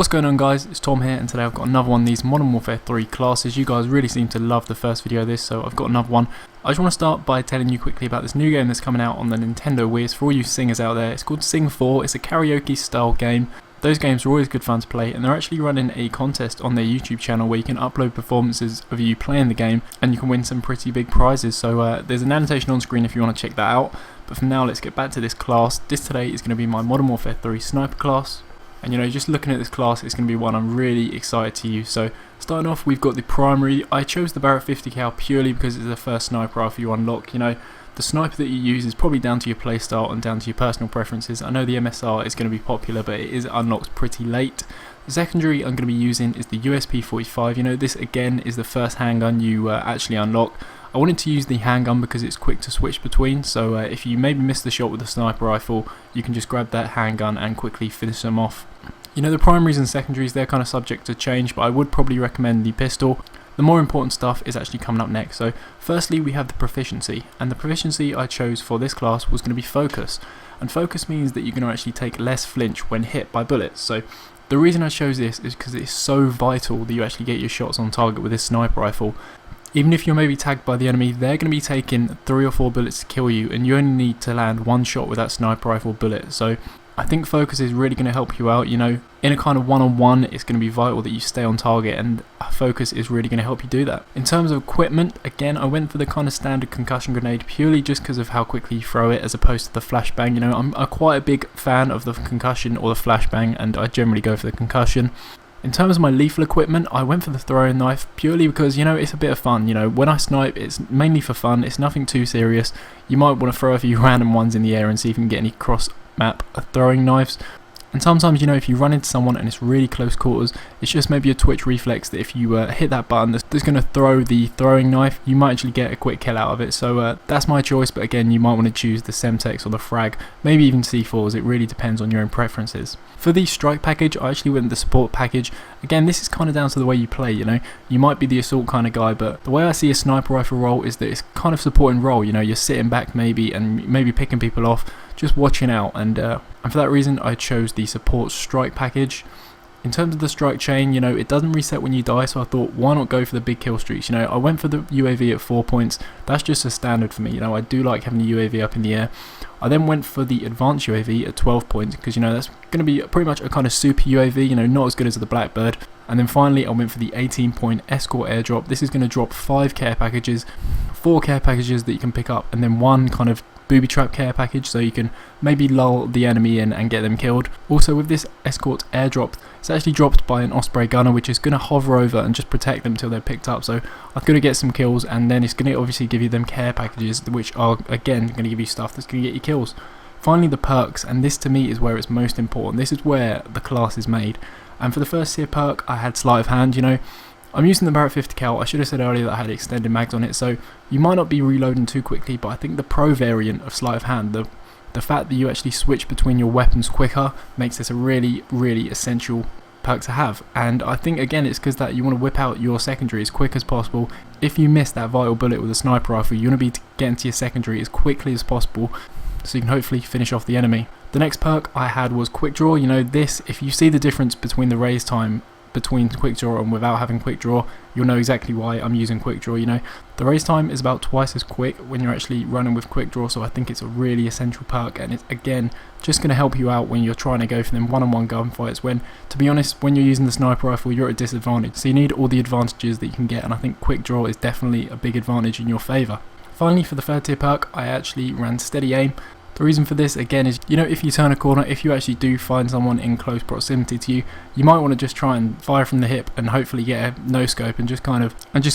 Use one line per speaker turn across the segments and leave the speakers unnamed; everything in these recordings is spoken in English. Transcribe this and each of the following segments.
What's going on, guys? It's Tom here, and today I've got another one of these Modern Warfare 3 classes. You guys really seem to love the first video of this, so I've got another one. I just want to start by telling you quickly about this new game that's coming out on the Nintendo Wii. It's for all you singers out there. It's called Sing 4. It's a karaoke style game. Those games are always good fun to play, and they're actually running a contest on their YouTube channel where you can upload performances of you playing the game and you can win some pretty big prizes. So there's an annotation on screen if you want to check that out. But for now, let's get back to this class. This today is going to be my Modern Warfare 3 Sniper class. And just looking at this class, it's going to be one I'm really excited to use. So starting off, we've got the primary. I chose the Barrett 50 cal purely because it's the first sniper rifle you unlock. The sniper that you use is probably down to your playstyle and down to your personal preferences. I know the MSR is going to be popular, but it is unlocked pretty late. The secondary I'm going to be using is the USP-45. This again is the first handgun you actually unlock. I wanted to use the handgun because it's quick to switch between, so if you maybe miss the shot with the sniper rifle, you can just grab that handgun and quickly finish them off. The primaries and secondaries, they're kind of subject to change, but I would probably recommend the pistol. The more important stuff is actually coming up next. So firstly, we have the proficiency, and the proficiency I chose for this class was going to be focus. And focus means that you're going to actually take less flinch when hit by bullets. So the reason I chose this is because it's so vital that you actually get your shots on target with this sniper rifle. Even if you're maybe tagged by the enemy, they're going to be taking 3 or 4 bullets to kill you, and you only need to land 1 shot with that sniper rifle bullet. So I think focus is really going to help you out. In a kind of one-on-one, it's going to be vital that you stay on target, and focus is really going to help you do that. In terms of equipment, again, I went for the kind of standard concussion grenade purely just because of how quickly you throw it as opposed to the flashbang. I'm quite a big fan of the concussion or the flashbang, and I generally go for the concussion. In terms of my lethal equipment, I went for the throwing knife purely because, it's a bit of fun. When I snipe, it's mainly for fun. It's nothing too serious. You might want to throw a few random ones in the air and see if you can get any cross-map throwing knives. And sometimes, if you run into someone and it's really close quarters, it's just maybe a twitch reflex that if you hit that button that's going to throw the throwing knife, you might actually get a quick kill out of it. So that's my choice, but again, you might want to choose the Semtex or the Frag, maybe even C4s. It really depends on your own preferences. For the strike package, I actually went with the support package. Again, this is kind of down to the way you play. You might be the assault kind of guy, but the way I see a sniper rifle role is that it's kind of supporting role. You're sitting back maybe and maybe picking people off, just watching out, and for that reason I chose the support strike package. In terms of the strike chain, it doesn't reset when you die, so I thought, why not go for the big kill streaks? I went for the UAV at 4 points. That's just a standard for me. I do like having the UAV up in the air. I then went for the advanced UAV at 12 points because that's going to be pretty much a kind of super UAV, not as good as the Blackbird. And then finally I went for the 18-point escort airdrop. This is going to drop 5 care packages, 4 care packages that you can pick up, and then 1 kind of booby trap care package, so you can maybe lull the enemy in and get them killed. Also, with this escort airdrop, it's actually dropped by an Osprey gunner, which is going to hover over and just protect them till they're picked up. So I'm going to get some kills, and then it's going to obviously give you them care packages, which are again going to give you stuff that's going to get you kills. Finally, the perks, and this to me is where it's most important. This is where the class is made. And for the first tier perk, I had sleight of hand. I'm using the Barrett 50 cal. I should have said earlier that I had extended mags on it, so you might not be reloading too quickly, but I think the pro variant of sleight of hand, the fact that you actually switch between your weapons quicker, makes this a really, really essential perk to have. And I think again it's because that you want to whip out your secondary as quick as possible. If you miss that vital bullet with a sniper rifle, you want to be getting to your secondary as quickly as possible so you can hopefully finish off the enemy. The next perk I had was quick draw. This, if you see the difference between the raise time between quick draw and without having quick draw, you'll know exactly why I'm using quick draw. The raise time is about twice as quick when you're actually running with quick draw, so I think it's a really essential perk, and it's again just going to help you out when you're trying to go for them one-on-one gunfights, when, to be honest, when you're using the sniper rifle, you're at a disadvantage, so you need all the advantages that you can get, and I think quick draw is definitely a big advantage in your favour. Finally, for the third tier perk, I actually ran steady aim. The reason for this again is, if you turn a corner, if you actually do find someone in close proximity to you, you might want to just try and fire from the hip and hopefully get a no scope and just get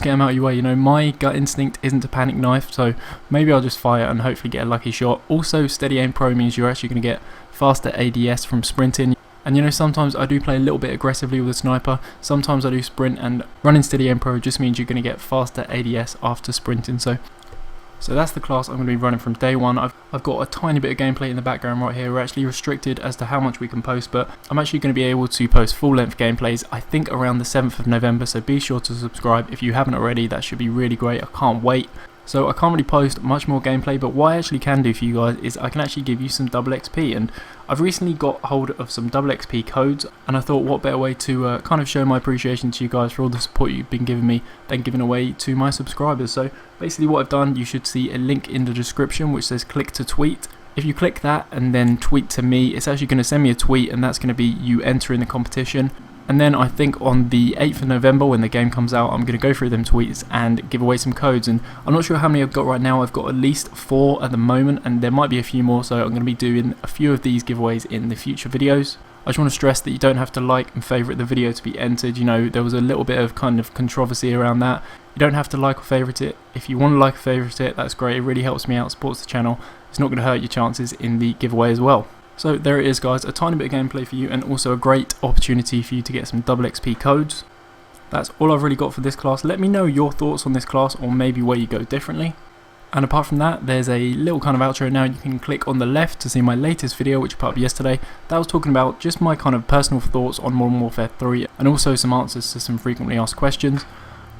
them out of your way. My gut instinct isn't to panic knife, so maybe I'll just fire and hopefully get a lucky shot. Also, steady aim pro means you're actually going to get faster ADS from sprinting. And sometimes I do play a little bit aggressively with a sniper, sometimes I do sprint, and running steady aim pro just means you're going to get faster ADS after sprinting. So that's the class I'm going to be running from day one. I've got a tiny bit of gameplay in the background right here. We're actually restricted as to how much we can post, but I'm actually going to be able to post full-length gameplays, I think around the 7th of November, so be sure to subscribe if you haven't already. That should be really great. I can't wait. So I can't really post much more gameplay, but what I actually can do for you guys is I can actually give you some double XP, and I've recently got hold of some double XP codes, and I thought what better way to kind of show my appreciation to you guys for all the support you've been giving me than giving away to my subscribers. So basically what I've done, you should see a link in the description which says click to tweet. If you click that and then tweet to me, it's actually going to send me a tweet, and that's going to be you entering the competition. And then I think on the 8th of November when the game comes out, I'm going to go through them tweets and give away some codes. And I'm not sure how many I've got right now. I've got at least 4 at the moment, and there might be a few more, so I'm going to be doing a few of these giveaways in the future videos. I just want to stress that you don't have to like and favourite the video to be entered. You know, there was a little bit of kind of controversy around that. You don't have to like or favourite it. If you want to like or favourite it, that's great. It really helps me out, supports the channel. It's not going to hurt your chances in the giveaway as well. So there it is, guys, a tiny bit of gameplay for you, and also a great opportunity for you to get some double XP codes. That's all I've really got for this class. Let me know your thoughts on this class, or maybe where you go differently. And apart from that, there's a little kind of outro now. You can click on the left to see my latest video, which I put up yesterday. That was talking about just my kind of personal thoughts on Modern Warfare 3, and also some answers to some frequently asked questions.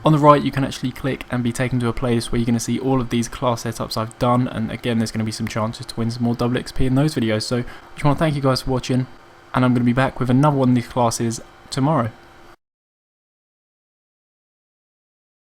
On the right, you can actually click and be taken to a playlist where you're going to see all of these class setups I've done, and again, there's going to be some chances to win some more double XP in those videos. So I just want to thank you guys for watching, and I'm going to be back with another one of these classes tomorrow.